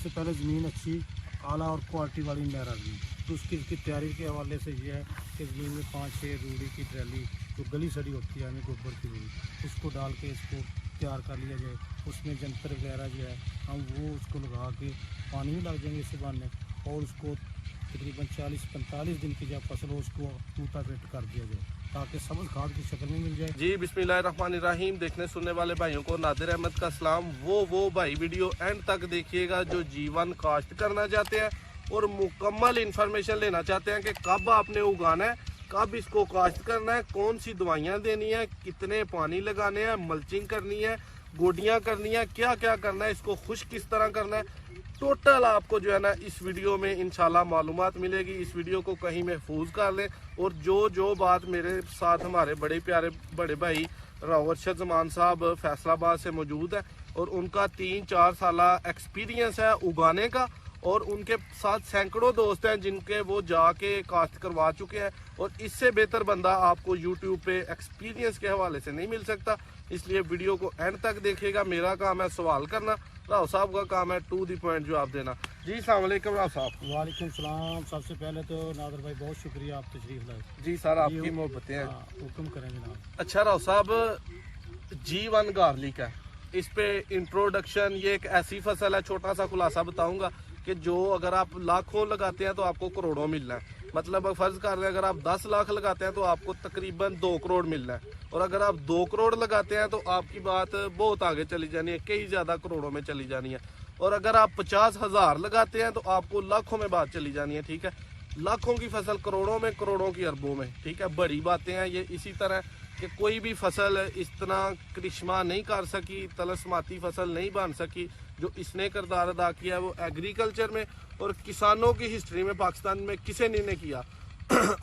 सबसे पहले ज़मीन अच्छी आला और क्वालिटी वाली मेरा ज़मीन, तो उसकी तैयारी के हवाले से ये है कि ज़मीन में 5-6 रूढ़ी की ट्रैली जो गली सड़ी होती है हमें गोबर की रूढ़ी, उसको डाल के इसको तैयार कर लिया जाए। उसमें जंतर वगैरह जो है हम वो उसको लगा के पानी भी लग जाएंगे इसे बांधने, और उसको तकरीबन 40-45 दिन की जब फसल हो उसको टूटा फिट कर दिया जाए ताकि सबज खाद की शक्ल में मिल जाए। जी बिस्मिल्लाहिर्रहमानिर्रहीम। देखने सुनने वाले भाइयों को नादिर अहमद का सलाम। वो भाई वीडियो एंड तक देखिएगा जो जीवन काश्त करना चाहते हैं और मुकम्मल इंफॉर्मेशन लेना चाहते हैं कि कब आपने उगाना है, कब इसको काश्त करना है, कौन सी दवाइयाँ देनी है, कितने पानी लगाने हैं, मल्चिंग करनी है, गोडियाँ करनी है, क्या क्या करना है, इसको खुश किस तरह करना है, टोटल आपको जो है ना इस वीडियो में इंशाल्लाह मालूमात मिलेगी। इस वीडियो को कहीं महफूज कर लें और जो बात मेरे साथ हमारे बड़े प्यारे बड़े भाई रावरशद जमान साहब फैसलाबाद से मौजूद है और उनका 3-4 साल एक्सपीरियंस है उगाने का, और उनके साथ सैकड़ों दोस्त हैं जिनके वो जाके काश्त करवा चुके हैं, और इससे बेहतर बंदा आपको यूट्यूब पे एक्सपीरियंस के हवाले से नहीं मिल सकता। इसलिए वीडियो को एंड तक देखिएगा। मेरा काम है सवाल करना, राव साहब का काम है टू द पॉइंट जवाब देना। जी अस्सलाम वालेकुम राव साहब। वालेकुम सलाम। सबसे पहले तो नादर भाई बहुत शुक्रिया आप तशरीफ लाए। जी सर आपकी मोहब्बतें हैं। हुक्म करेंगे ना। अच्छा राव साहब, G1 गार्लिक है, इस पे इंट्रोडक्शन, ये एक ऐसी फसल है, छोटा सा खुलासा बताऊंगा कि जो अगर आप लाखों लगाते हैं तो आपको करोड़ों मिलना है। मतलब फर्ज कर रहे हैं अगर आप 10 लाख लगाते हैं तो आपको तकरीबन 2 करोड़ मिलना है, और अगर आप 2 करोड़ लगाते हैं तो आपकी बात बहुत आगे चली जानी है, कई ज़्यादा करोड़ों में चली जानी है। और अगर आप 50,000 लगाते हैं तो आपको लाखों में बात चली जानी है। ठीक है, लाखों की फसल करोड़ों में, करोड़ों की अरबों में। ठीक है, बड़ी बातें हैं ये। इसी तरह कि कोई भी फसल इस तरह करिश्मा नहीं कर सकी, तलस्माती फसल नहीं बन सकी जो इसने किरदार अदा किया है वो एग्रीकल्चर में और किसानों की हिस्ट्री में पाकिस्तान में किसी ने किया।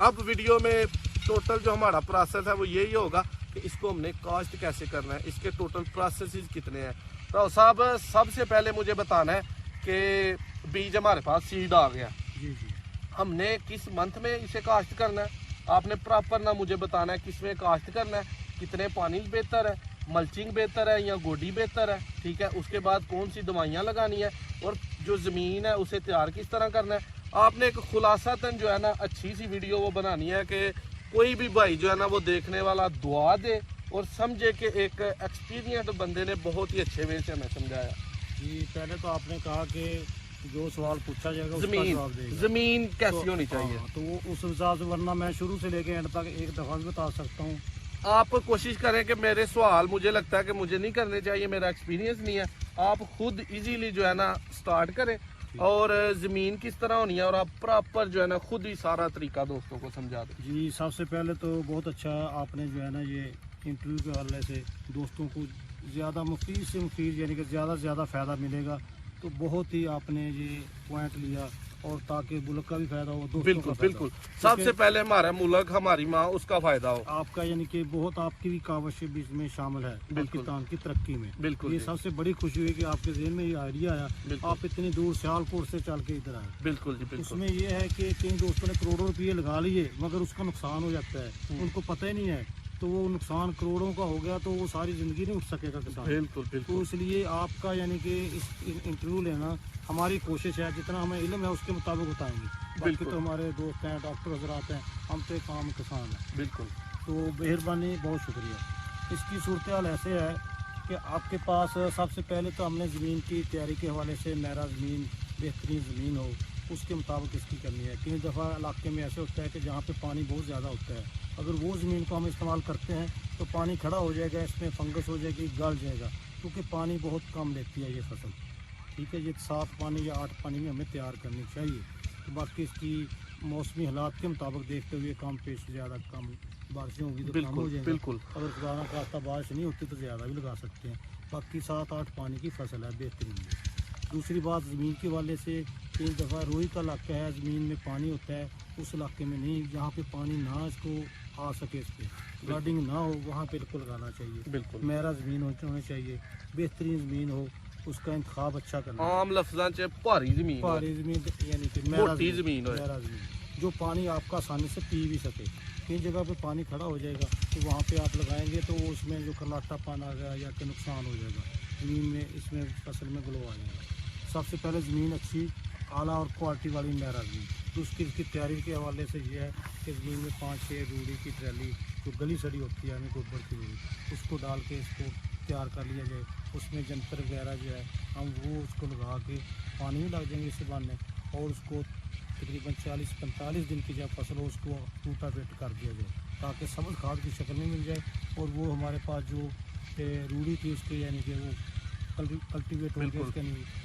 अब वीडियो में टोटल जो हमारा प्रोसेस है वो यही होगा कि इसको हमने काश्त कैसे करना है, इसके टोटल प्रोसेस कितने हैं। तो साहब सबसे पहले मुझे बताना है कि बीज हमारे पास सीड आ गया, जी जी, हमने किस मंथ में इसे काश्त करना है, आपने प्रॉपर ना मुझे बताना है किस में काश्त करना है, कितने पानी बेहतर है, मल्चिंग बेहतर है या गोडी बेहतर है। ठीक है, उसके बाद कौन सी दवाइयाँ लगानी है और जो ज़मीन है उसे तैयार किस तरह करना है। आपने एक खुलासातन जो है ना अच्छी सी वीडियो वो बनानी है कि कोई भी भाई जो है ना वो देखने वाला दुआ दे और समझे कि एक एक्सपीरियंस बंदे ने बहुत ही अच्छे वे से हमें समझाया। जी पहले तो आपने कहा कि जो सवाल पूछा जाएगा उसका जवाब देगा। ज़मीन कैसी होनी चाहिए, तो वो उस हिसाब से, वरना मैं शुरू से लेके एंड तक एक दफ़ा भी बता सकता हूँ। आप कोशिश करें कि मेरे सवाल मुझे लगता है कि मुझे नहीं करने चाहिए, मेरा एक्सपीरियंस नहीं है, आप खुद इजीली जो है ना स्टार्ट करें और ज़मीन किस तरह होनी है और आप प्रॉपर जो है ना खुद ही सारा तरीका दोस्तों को समझा दें। जी सबसे पहले तो बहुत अच्छा आपने जो है ना ये इंटरव्यू के हवाले से दोस्तों को ज़्यादा मुफीद से मुफीद यानी कि ज़्यादा से ज़्यादा फ़ायदा मिलेगा, तो बहुत ही आपने ये पॉइंट लिया और ताकि मुल्क का भी फायदा हो, दोस्तों बिल्कुल का बिल्कुल। सबसे पहले हमारा मुल्क, हमारी माँ, उसका फायदा हो आपका, यानी कि बहुत आपकी भी कावश भी इसमें शामिल है पाकिस्तान की तरक्की में। बिल्कुल, ये सबसे बड़ी खुशी हुई कि आपके ज़हन में ये आइडिया आया, आप इतनी दूर सियालकोट से चल के इधर आए। बिल्कुल जी बिल्कुल। उसमें ये है कि कई दोस्तों ने करोड़ों रुपये लगा लिए मगर उसका नुकसान हो जाता है, उनको पता ही नहीं है, तो वो नुकसान करोड़ों का हो गया तो वो सारी ज़िंदगी नहीं उठ सकेगा किसान। बिल्कुल बिल्कुल। तो इसलिए आपका यानी कि इस इंटरव्यू लेना हमारी कोशिश है, जितना हमें इल्म है उसके मुताबिक बताएंगे। बाकी तो हमारे दोस्त हैं, डॉक्टर हजरात हैं, हम तो एक आम किसान हैं। बिल्कुल। तो मेहरबानी, बहुत शुक्रिया। इसकी सूरत हाल ऐसे है कि आपके पास सबसे पहले तो हमने ज़मीन की तैयारी के हवाले से मेरा ज़मीन बेहतरीन ज़मीन हो उसके मुताबिक इसकी करनी है। कई दफ़ा इलाके में ऐसे होता है कि जहाँ पे पानी बहुत ज़्यादा होता है, अगर वो ज़मीन को हम इस्तेमाल करते हैं तो पानी खड़ा हो जाएगा, इसमें फंगस हो जाएगी, गल जाएगा, क्योंकि पानी बहुत कम लेती है ये फसल। ठीक है, ये 7 पानी या 8 पानी में हमें तैयार करनी चाहिए। तो बाकी इसकी मौसमी हालात के मुताबिक देखते हुए कम पेश ज़्यादा कम बारिशें होंगी तो कम हो जाएगी। बिल्कुल। अगर खुदा ना खास्ता बारिश नहीं होती तो ज़्यादा भी लगा सकते हैं। बाकी 7-8 पानी की फसल है बेहतरीन। दूसरी बात ज़मीन के वाले से, कई दफ़ा रोई का इलाका है, ज़मीन में पानी होता है, उस इलाके में नहीं, जहाँ पे पानी ना इसको आ सके, इस पर गार्डिंग ना हो, वहाँ पे बिल्कुल लगाना चाहिए। बिल्कुल मेरा ज़मीन होनी चाहिए, बेहतरीन ज़मीन हो, उसका इंतखाब अच्छा करना। आम लफ्ज़ां च भारी ज़मीन, भारी ज़मीन यानी कि मोटी ज़मीन हो, मेरा ज़मीन जो पानी आपका आसानी से पी भी सके। कई जगह पे पानी खड़ा हो जाएगा तो वहाँ पे आप लगाएंगे तो उसमें जो खलाटा पाना आ गया या कि नुकसान हो जाएगा ज़मीन में, इसमें फसल में ग्लो आ जाएगा। सबसे पहले ज़मीन अच्छी आला और क्वालिटी वाली मेरा ज़मीन, तो उसकी तैयारी के हवाले से ये है कि ज़मीन में 5-6 रूढ़ी की ट्रैली जो गली सड़ी होती है हमें गोबर की रूढ़ी, उसको डाल के इसको तैयार कर लिया जाए। उसमें जंतर वगैरह जो है हम वो उसको लगा के पानी भी लग जाएंगे इसे बांधने, और उसको तकरीबन 40-45 दिन की जब फसल हो उसको टूटा पेट कर दिया जाए ताकि सबज खाद की शक्ल में मिल जाए, और वो हमारे पास जो रूढ़ी थी उसकी यानी कि वो कल्टीवेट हो गया,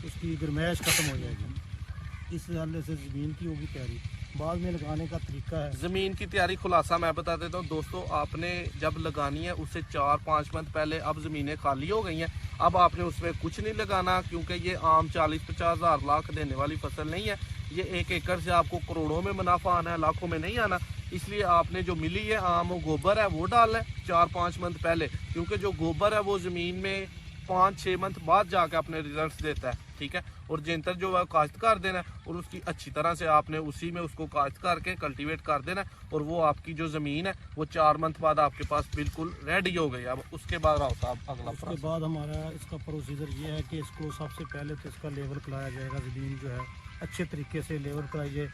उसकी गर्मैश ख़त्म हो जाएगी। इस हवाले से ज़मीन की होगी तैयारी। बाद में लगाने का तरीका है, ज़मीन की तैयारी खुलासा मैं बता देता हूँ दोस्तों। आपने जब लगानी है उससे 4-5 मंथ पहले, अब ज़मीनें खाली हो गई हैं, अब आपने उसमें कुछ नहीं लगाना, क्योंकि ये आम 40-50 हज़ार लाख देने वाली फसल नहीं है। ये 1 एकड़ से आपको करोड़ों में मुनाफा आना है, लाखों में नहीं आना। इसलिए आपने जो मिली है आम गोबर है वो डालना है 4-5 मंथ पहले, क्योंकि जो गोबर है वो ज़मीन में 5-6 मंथ बाद जाके अपने रिजल्ट्स देता है, ठीक है। और जिंतर जो है काश्त कर देना है, और उसकी अच्छी तरह से आपने उसी में उसको काश्त करके कल्टीवेट कर देना है, और वो आपकी जो ज़मीन है वो 4 मंथ बाद आपके पास बिल्कुल रेडी हो गई। अब उसके बाद होता है अगला उसके बाद हमारा इसका प्रोसीजर ये है कि इसको सबसे पहले तो इसका लेवल कराया जाएगा, ज़मीन जो है अच्छे तरीके से लेवल कराई जाए,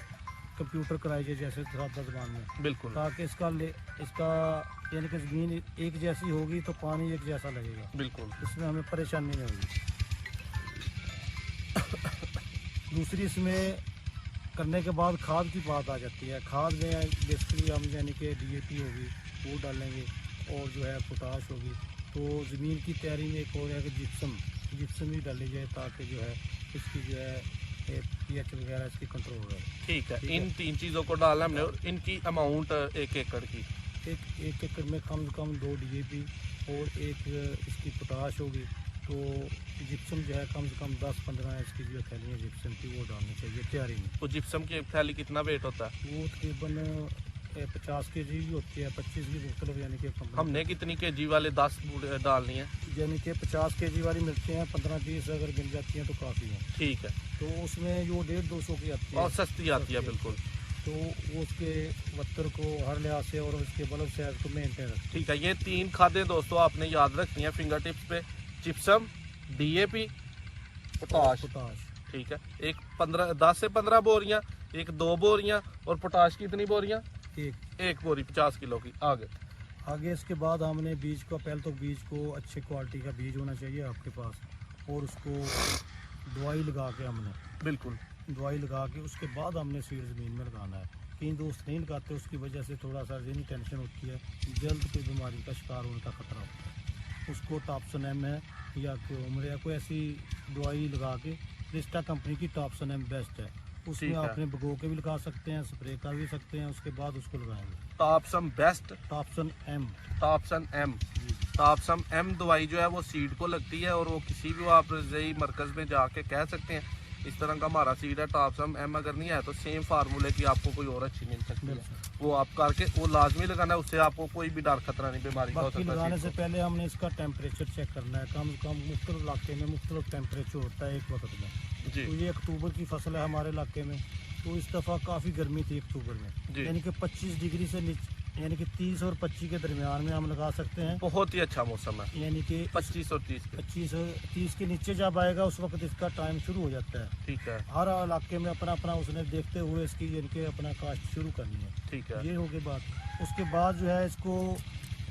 कंप्यूटर कराई जाए जैसे सादा ज़बान में, बिल्कुल, ताकि इसका यानी कि ज़मीन एक जैसी होगी तो पानी एक जैसा लगेगा, बिल्कुल। इसमें हमें परेशानी नहीं होगी। दूसरी इसमें करने के बाद खाद की बात आ जाती है। खाद में बेसिकली हम यानी कि DAP होगी वो डालेंगे, और जो है पोटाश होगी। तो ज़मीन की तैयारी में एक और है कि जिप्सम भी डाली जाए ताकि जो है इसकी जो है pH वगैरह इसकी कंट्रोल हो। ठीक है, इन 3 चीज़ों को डालना हमने, और इनकी अमाउंट 1 एकड़ की एक एकड़ में कम से कम 2 DAP और एक इसकी पोटाश होगी। तो जिप्सम जो है कम से कम 10-15 इसकी जो थैलियाँ जिप्सम की वो डालनी चाहिए तैयारी में। तो जिप्सम की एक थैली कितना वेट होता है? वो तकरीबन 50 kg भी होती है, 25 की मुख्तलिफ यानी कि हमने कितनी kg वाले 10 डालनी है? यानी कि 50 kg वाली मिलती हैं, 15-20 अगर मिल जाती हैं तो काफ़ी है। ठीक है, तो उसमें जो 150-200 की आती है और सस्ती आती है बिल्कुल। तो वो उसके वत्तर को हर लिहाज से और उसके बल्ब साइज को मेंटेन रखती ठीक है, ये 3 खादें दोस्तों आपने याद रखनी है फिंगर टिप्स पे। Gypsum, DAP, potash. ठीक है, एक 10 से 15 बोरियां, एक 2 बोरियां, और पोटाश की कितनी बोरियां? एक बोरी 50 किलो की। आगे इसके बाद हमने बीज को, पहले तो बीज को अच्छी क्वालिटी का बीज होना चाहिए आपके पास, और उसको दवाई लगा के हमने दवाई लगा के उसके बाद हमने सीड ज़मीन में लगाना है। कई दोस्त नहीं लगाते, उसकी वजह से थोड़ा सा ज़हनी टेंशन होती है, जल्द कोई बीमारी का शिकार होने का खतरा होता है। उसको टॉप्सन एम है या क्योमर या कोई ऐसी दवाई लगा के, रिस्टा कंपनी की टॉप्सन एम बेस्ट है, उसमें आपने भगो के भी लगा सकते हैं, स्प्रे कर भी सकते हैं, उसके बाद उसको लगाएंगे। टॉप्सन बेस्ट, टॉप्सन एम दवाई जो है वो सीड को लगती है, और वो किसी भी आप रज़ई मरकज़ में जाके कह सकते हैं इस तरह का हमारा सीड है टॉप्सन एम। अगर नहीं है तो सेम फार्मूले की आपको कोई और अच्छी मिल सकती है, वो आप करके वो लाजमी लगाना है, उससे आपको कोई भी डर खतरा नहीं बीमारी का हो सकता है। लगाने से पहले हमने इसका टेम्परेचर चेक करना है, कम से कम मुख्तलिफ इलाके में मुख्तलिफ टेम्परेचर होता है एक वक्त में। जी। तो ये अक्टूबर की फसल है हमारे इलाके में, तो इस दफ़ा काफ़ी गर्मी थी अक्टूबर में, यानी कि 25 डिग्री से नीचे, यानी कि 30 और 25 के दरमियान में हम लगा सकते हैं। बहुत ही अच्छा मौसम है, यानी कि 25 और 30 के नीचे जब आएगा उस वक्त इसका टाइम शुरू हो जाता है। ठीक है, हर इलाके में अपना अपना उसने देखते हुए इसकी यानी कि अपना काश्त शुरू करनी है। ठीक है, ये हो गई बात। उसके बाद जो है इसको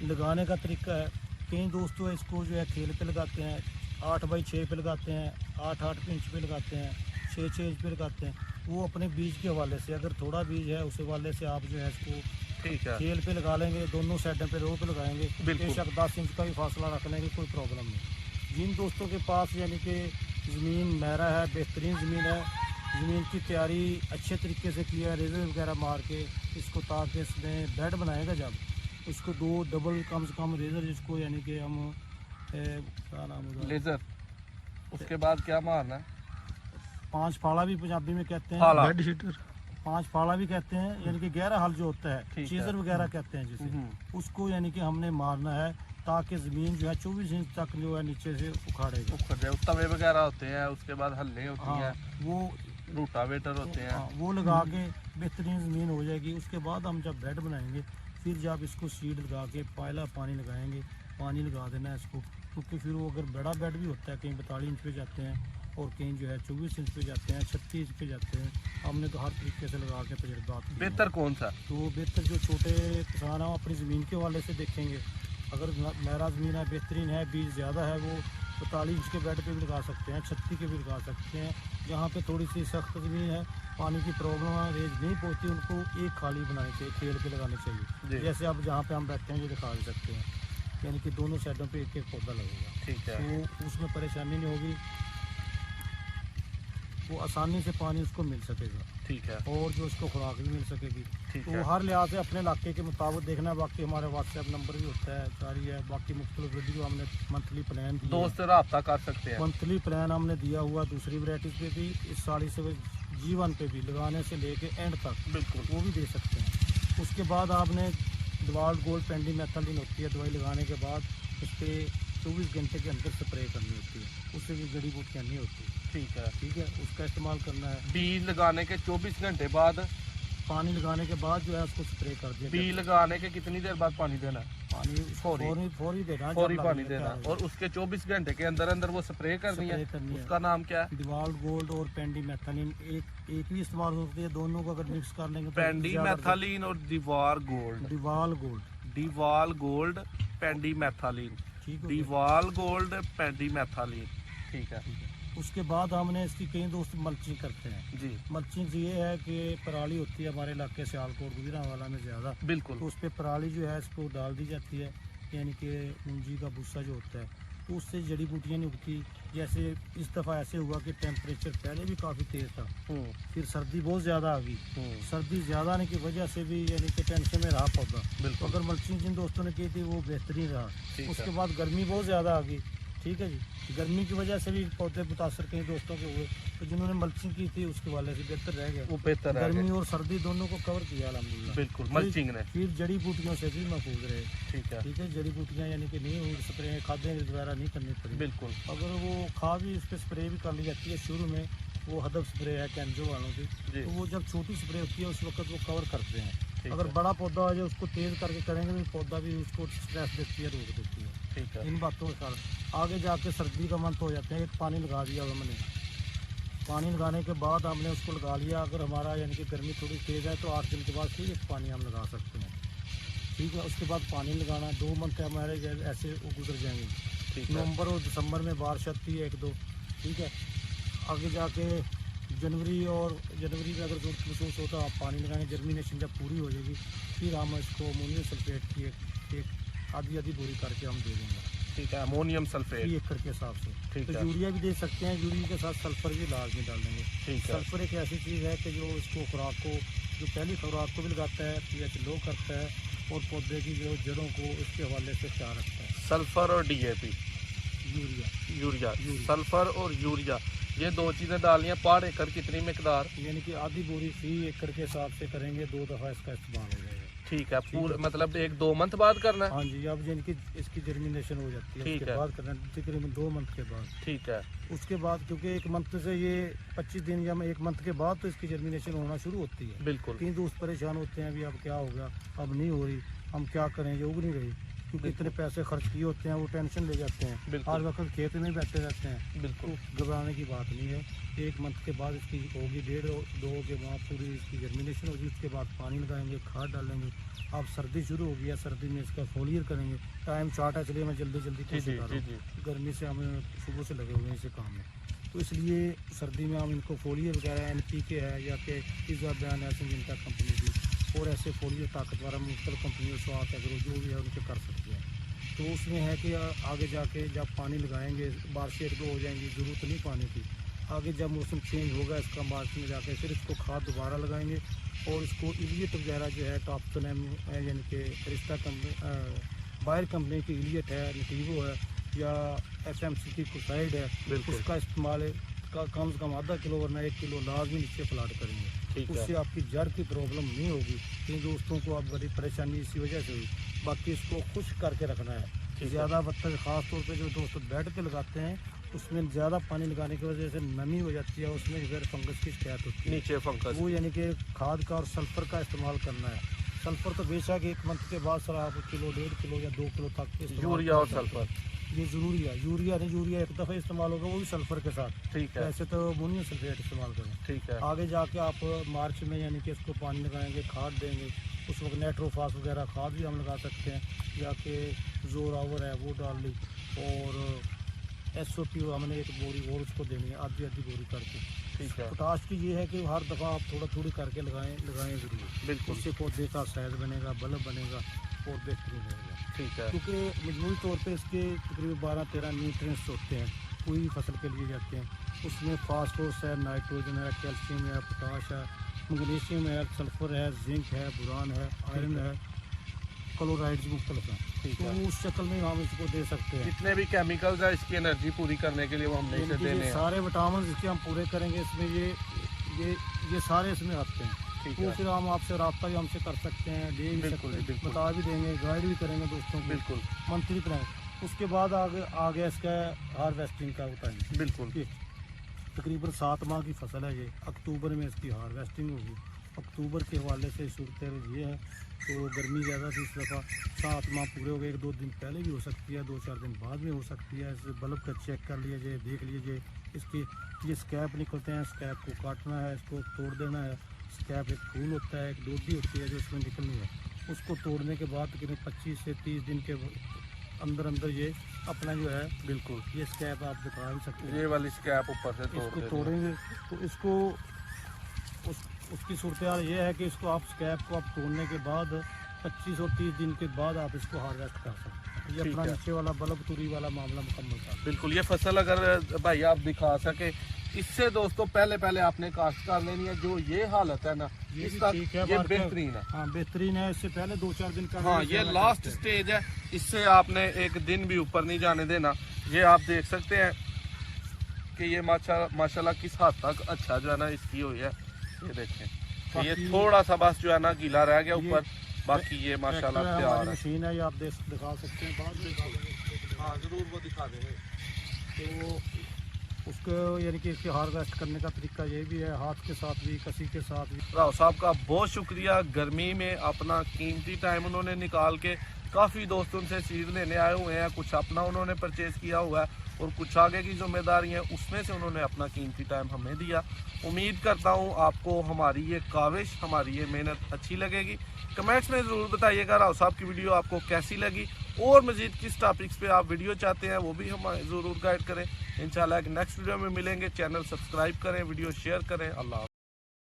लगाने का तरीका है, कई दोस्तों इसको जो है खेल पे लगाते हैं, 8x6 पे लगाते हैं, 8-8 इंच पे लगाते हैं, 6-6 इंच पे लगाते हैं। वो अपने बीज के हवाले से, अगर थोड़ा बीज है उस हवाले से आप जो है इसको ठीक है, खेल पे लगा लेंगे, दोनों साइडों पे रो पे लगाएंगे, बेशक 10 इंच का भी फासला रख लेंगे, कोई प्रॉब्लम नहीं। जिन दोस्तों के पास यानी कि ज़मीन महरा है, बेहतरीन ज़मीन है, ज़मीन की तैयारी अच्छे तरीके से की है, रेजर वगैरह मार के इसको, ताकि इसमें बेड बनाएगा जब इसको 2 डबल कम से कम रेजर, जिसको यानी कि हम क्या नाम होगा, लेजर। उसके बाद क्या मारना है? 5 फाड़ा भी पंजाबी में कहते हैं, बेड शीटर, 5 फाड़ा भी कहते हैं, यानी कि गहरा हल जो होता है, चीज़र वगैरह कहते हैं जिसे, उसको यानी कि हमने मारना है, ताकि ज़मीन जो है 24 इंच तक जो है नीचे से उखाड़ेगा। उखड़ जाए। तवे वगैरह होते हैं, उसके बाद हल्ले होती हैं, वो रूटावेटर होते हैं, वो लगा के बेहतरीन ज़मीन हो जाएगी। उसके बाद हम जब बेड बनाएंगे, फिर जब इसको सीड लगा के पहला पानी लगाएंगे, पानी लगा देना है इसको, क्योंकि फिर वो अगर बड़ा बेड भी होता है, कहीं 42 इंच पे जाते हैं, और कहीं जो है 24 इंच पे जाते हैं, 36 पे जाते हैं। हमने तो हर तरीके से लगा के तजुर्बात किए हैं। बेहतर कौन सा? तो बेहतर जो छोटे किसान हैं वो अपनी ज़मीन के हवाले से देखेंगे। अगर मेरा ज़मीन है, बेहतरीन है, बीज ज़्यादा है, वो 45 इंच के बेड पे भी लगा सकते हैं, 36 के भी लगा सकते हैं। जहाँ पे थोड़ी सी सख्त ज़मीन है, पानी की प्रॉब्लम है, रेंज नहीं पहुँचती, उनको एक खाली बनानी चाहिए, खेल के लगानी चाहिए। जैसे अब जहाँ पे हम बैठते हैं ये दिखा सकते हैं, यानी कि दोनों साइडों पे एक एक पौधा लगेगा। ठीक है। तो उसमें परेशानी नहीं होगी, वो आसानी से पानी उसको मिल सकेगा। ठीक है। और जो उसको खुराक भी मिल सकेगी। ठीक तो है। हर लिहाज से अपने इलाके के मुताबिक देखना है। बाकी हमारे व्हाट्सएप नंबर भी होता है, जारी है। बाकी मुख्तलिफ वीडियो हमने मंथली प्लान दिया, दोस्त रब्ता कर सकते हैं। मंथली प्लान हमने दिया हुआ दूसरी वैरायटीज़ पे भी, इस साड़ी से जीवन पे भी, लगाने से लेके एंड तक बिल्कुल। वो भी दे सकते हैं। उसके बाद आपने डिवाल्ड गोल्ड पेंडिमेथलिन होती है, दवाई लगाने के बाद उस पर 24 घंटे के अंदर स्प्रे करनी होती है, उससे भी जड़ी बूटियाँ नहीं होती। ठीक है। ठीक है, उसका इस्तेमाल करना है। बीज लगाने के 24 घंटे बाद, पानी लगाने के बाद जो है उसको स्प्रे कर दिया। बीज लगाने के कितनी देर बाद पानी देना है? पानी फौरी फौरी देना, फौरी पानी देना, और उसके 24 घंटे के अंदर अंदर वो स्प्रे करनी है। उसका नाम क्या है? डिवाल्ड गोल्ड और पेंडीमेथलिन एक ही इस्तेमाल होती है, दोनों को अगर मिक्स कर लेंगे तो पेंडीमेथलिन और डिवाल गोल्ड। डिवाल गोल्ड पेंडीमेथलिन, ठीक है। डिवाल गोल्ड पेंडीमेथलिन। ठीक है। उसके बाद हमने इसकी कई दोस्त मल्चिंग करते हैं जी। मल्चिंग ये है कि पराली होती है हमारे इलाके से सियालकोट गुजरांवाला में ज़्यादा, बिल्कुल। तो उस पर पराली जो है इसको डाल दी जाती है, यानी कि मुंजी का भूसा जो होता है, तो उससे जड़ी बूटियाँ नहीं उगती। जैसे इस दफ़ा ऐसे हुआ कि टेम्परेचर पहले भी काफ़ी तेज़ था, फिर सर्दी बहुत ज़्यादा आ गई। सर्दी ज़्यादा आने की वजह से भी यानी कि टेंशन में रहा पौधा। तो अगर मल्चिंग जिन दोस्तों ने की थी वो बेहतरीन रहा। उसके बाद गर्मी बहुत ज़्यादा आ गई। ठीक है जी, गर्मी की वजह से भी पौधे मुतासर कई दोस्तों के हुए, तो जिन्होंने मल्चिंग की थी उसके वाले से बेहतर रह गया। वो बेहतर रह गर्मी गया। और सर्दी दोनों को कवर किया अल्हम्दुलिल्लाह। बिल्कुल, मल्चिंग ने। फिर जड़ी बूटियों से भी महफूज रहे। ठीक है। ठीक है, जड़ी बूटियाँ यानी कि नहीं हुई, स्प्रे खादें वगैरह नहीं करनी पड़ी। बिल्कुल। अगर वो खाद भी उस पर स्प्रे भी कर ली जाती है शुरू में, वो हदफ स्प्रे है कैंजो वालों की, तो वो जब छोटी स्प्रे होती है उस वक्त वो कवर करते हैं। अगर बड़ा पौधा आ जाए उसको तेज़ करके करेंगे तो पौधा भी उसको स्ट्रेस देती है, रोक देती है। ठीक है। इन बातों के कारण आगे जाके सर्दी का मंथ हो जाते हैं। एक पानी लगा दिया हमने, पानी लगाने के बाद हमने उसको लगा लिया। अगर हमारा यानी कि गर्मी थोड़ी तेज़ है तो 8 दिन के बाद फिर एक पानी हम लगा सकते हैं। ठीक है, उसके बाद पानी लगाना 2 मंथ हमारे ऐसे वो गुजर जाएंगे। नवंबर और दिसंबर में बारिश आती है 1-2। ठीक है, आगे जाके जनवरी में अगर जरूरत महसूस होता आप पानी लगाएंगे, जर्मिनेशन जब पूरी हो जाएगी फिर हम इसको अमोनियम सल्फेट की एक आधी बोरी करके हम दे देंगे। ठीक है, अमोनियम सल्फेट 3 एकड़ के हिसाब से। ठीक तो है। यूरिया भी दे सकते हैं, यूरिया के साथ सल्फर भी लाजमी डाल देंगे। ठीक है। सल्फर एक ऐसी चीज़ है कि जो इसको खुराक को, जो पहली खुराक को भी लगाता है, pH लो करता है और पौधे की जो जड़ों को इसके हवाले से ख्याल रखता है। सल्फर और डीएपी, यूरिया। सल्फर और यूरिया, ये 2 चीज़ें डालनी है। पर एकड़ कितनी मिकदार? यानी कि आधी बोरी 3 एकड़ के हिसाब से करेंगे, 2 दफ़ा इसका इस्तेमाल हो जाएगा। ठीक है। पूरा मतलब 1-2 मंथ बाद करना है? हाँ जी, अब यानी कि इसकी जर्मिनेशन हो जाती है, ठीक उसके है। बाद करना है, तकरीबन 2 मंथ के बाद। ठीक है। उसके बाद क्योंकि 1 मंथ से ये 25 दिन या 1 मंथ के बाद तो इसकी जर्मिनेशन होना शुरू होती है। बिल्कुल। कई दोस्त परेशान होते हैं, अभी अब क्या हो गया, अब नहीं हो रही, हम क्या करें, ये उग नहीं रही, क्योंकि इतने पैसे खर्च किए होते हैं, वो टेंशन ले जाते हैं, हर वक्त खेत में बैठे रहते हैं। बिल्कुल। तो घबराने की बात नहीं है। 1 मंथ के बाद इसकी होगी, 1.5-2 के बाद पूरी इसकी जर्मिनेशन होगी। उसके बाद पानी लगाएंगे, खाद डालेंगे। अब सर्दी शुरू हो गई है, सर्दी में इसका फोलियर करेंगे। टाइम शॉर्ट है, इसलिए मैं जल्दी कोशिश कर रहा हूँ। गर्मी से हमें सुबह से लगे हुए हैं इसी काम में, तो इसलिए सर्दी में हम इनको फोलियर वगैरह NPK है या कि पिज़्ज़ा बैन है सिंजिंटा कंपनी की, और ऐसे फोलियर ताकतवर हम मुख्तलिफ कंपनियों से आते हैं, जो भी है उनके कर सकते हैं। तो उसमें है कि आगे जाके जब पानी लगाएंगे, बारिशें 1-2 हो जाएंगी, ज़रूरत नहीं पानी की। आगे जब मौसम चेंज होगा इसका, मार्च में जाके फिर इसको खाद दोबारा लगाएंगे, और इसको इलियट वगैरह जो है टॉपसन यानी कि रिश्ता कंपनी, बायर कंपनी की इलियट है, नटीवो है, या FMC की क्लोराइड है, उसका इस्तेमाल का कम से कम आधा किलो वरना 1 किलो लाजमी नीचे प्लाट करेंगे। उससे आपकी जड़ की प्रॉब्लम नहीं होगी। इन दोस्तों को अब बड़ी परेशानी इसी वजह से हुई। बाकी इसको खुश्क करके रखना है। ज़्यादा बत्तर ख़ास तौर पे जो दोस्त बेड पे लगाते हैं उसमें ज़्यादा पानी लगाने की वजह से नमी हो जाती है, उसमें फिर फंगस की शिकायत होती है, नीचे फंगस। वो यानी कि खाद का और सल्फर का इस्तेमाल करना है। सल्फर तो बेशक 1 मंथ के बाद सर आप 1 किलो 1.5 किलो या 2 किलो तक यूरिया और सल्फर ये ज़रूरी है। यूरिया नहीं, यूरिया एक दफ़े इस्तेमाल होगा वो भी सल्फर के साथ। ठीक है, वैसे तो अमोनियम सल्फेट इस्तेमाल करें। ठीक है, आगे जाके आप मार्च में यानी कि इसको पानी लगाएंगे, खाद देंगे, उस वक्त नाइट्रोफास वगैरह खाद भी हम लगा सकते हैं। जाके जोरावर है वो डाल ली, और SOP हमने एक बोरी और उसको देनी है, आधी आधी बोरी करके। ठीक है, पोटाश की ये है कि हर दफ़ा आप थोड़ा थोड़ी करके लगाएं ज़रूर। बिल्कुल, उससे पौधे का साइज बनेगा, बल्ब बनेगा और बेहतरीन रहेगा। ठीक है, क्योंकि मजमूई तौर पे इसके तकरीबन 12-13 न्यूट्रिएंट्स होते हैं, कोई भी फसल के लिए जाते हैं। उसमें फास्फोरस है, नाइट्रोजन है, कैल्शियम है, पोटाश है, मैग्नीशियम है, सल्फर है, जिंक है, बोरान है, आयरन है, क्लोराइड्स मुख्तलिफ हैं। ठीक तो है। उस शक्ल में हम इसको दे सकते हैं। जितने भी केमिकल्स है इसकी एनर्जी पूरी करने के लिए वो हमने इसे यानी कि देने ये हैं। सारे विटामिन इसके हम पूरे करेंगे, इसमें ये सारे इसमें आते हैं। ठीक तो है, फिर हम आपसे रब्ता भी हमसे कर सकते हैं, दे भी बिल्कुल, सकते हैं, बिल्कुल। बता भी देंगे, गाइड भी करेंगे दोस्तों को, बिल्कुल, मंथली प्लान। उसके बाद आगे इसका हार्वेस्टिंग का बताएंगे बिल्कुल, कि तकरीबन 7 माह की फसल है ये। अक्टूबर में इसकी हार्वेस्टिंग होगी। अक्टूबर के हवाले से सूरत ये है, तो गर्मी ज़्यादा थी इस दफ़ा, 7 माह पूरे हो गए। 1-2 दिन पहले भी हो सकती है, 2-4 दिन बाद में हो सकती है। इसे बल्ब का चेक कर लीजिए, देख लीजिए। इसकी ये स्कैप निकलते हैं, स्कैप को काटना है, इसको तोड़ देना है। स्कैप एक फूल होता है, एक डोडी होती है जो इसमें निकलनी है। उसको तोड़ने के बाद तकरीबन 25 से 30 दिन के अंदर ये अपना जो है, बिल्कुल। ये स्कैप आप दिखा भी सकते हैं। ये वाली स्कैप ऊपर से तोड़ इसको देनी है। तोड़ेंगे तो इसको उसकी सूरत हाल ये है कि इसको आप स्कैप को आप तोड़ने के बाद 25 और 30 दिन के बाद आप इसको हार्वेस्ट कर सकते हैं। ये ठीक अपना है। नीचे वाला बल्ब तुरी वाला मामला मुकम्मल कर। बिल्कुल, ये फसल अगर भाई आप दिखा सके, इससे दोस्तों पहले आपने काश्त कर लेनी है। जो ये हालत है ना, ये भी इसका ठीक है, ये बाकी- बेहतरीन है। हाँ बेहतरीन है। इससे पहले 2-4 दिन का हाँ, ये लास्ट स्टेज है। इससे आपने एक दिन भी ऊपर नहीं जाने देना। ये आप देख सकते हैं कि ये माशाल्लाह किस हद तक अच्छा जो है ना इसकी हुई है। ये देखें, तो ये बाकी- थोड़ा सा बस जो है ना गीला रह गया ये- ऊपर, बाकी ये माशाल्लाह तैयार है। मशीन है, ये आप दिखा सकते हैं बाद में। हाँ जरूर, वो दिखा देंगे। तो उसको यानी कि इसके हार्वेस्ट करने का तरीका ये भी है, हाथ के साथ भी, कसी के साथ भी। राव साहब का बहुत शुक्रिया। गर्मी में अपना कीमती टाइम उन्होंने निकाल के, काफ़ी दोस्त उनसे सीड लेने आए हुए हैं, कुछ अपना उन्होंने परचेज़ किया हुआ है और कुछ आगे की जिम्मेदारी है, उसमें से उन्होंने अपना कीमती टाइम हमें दिया। उम्मीद करता हूँ आपको हमारी ये काविश, हमारी ये मेहनत अच्छी लगेगी। कमेंट्स में ज़रूर बताइएगा राव साहब की वीडियो आपको कैसी लगी, और मज़ीद किस टॉपिक्स पे आप वीडियो चाहते हैं वो भी हम ज़रूर गाइड करें। इंशाल्लाह एक नेक्स्ट वीडियो में मिलेंगे। चैनल सब्सक्राइब करें, वीडियो शेयर करें। अल्लाह।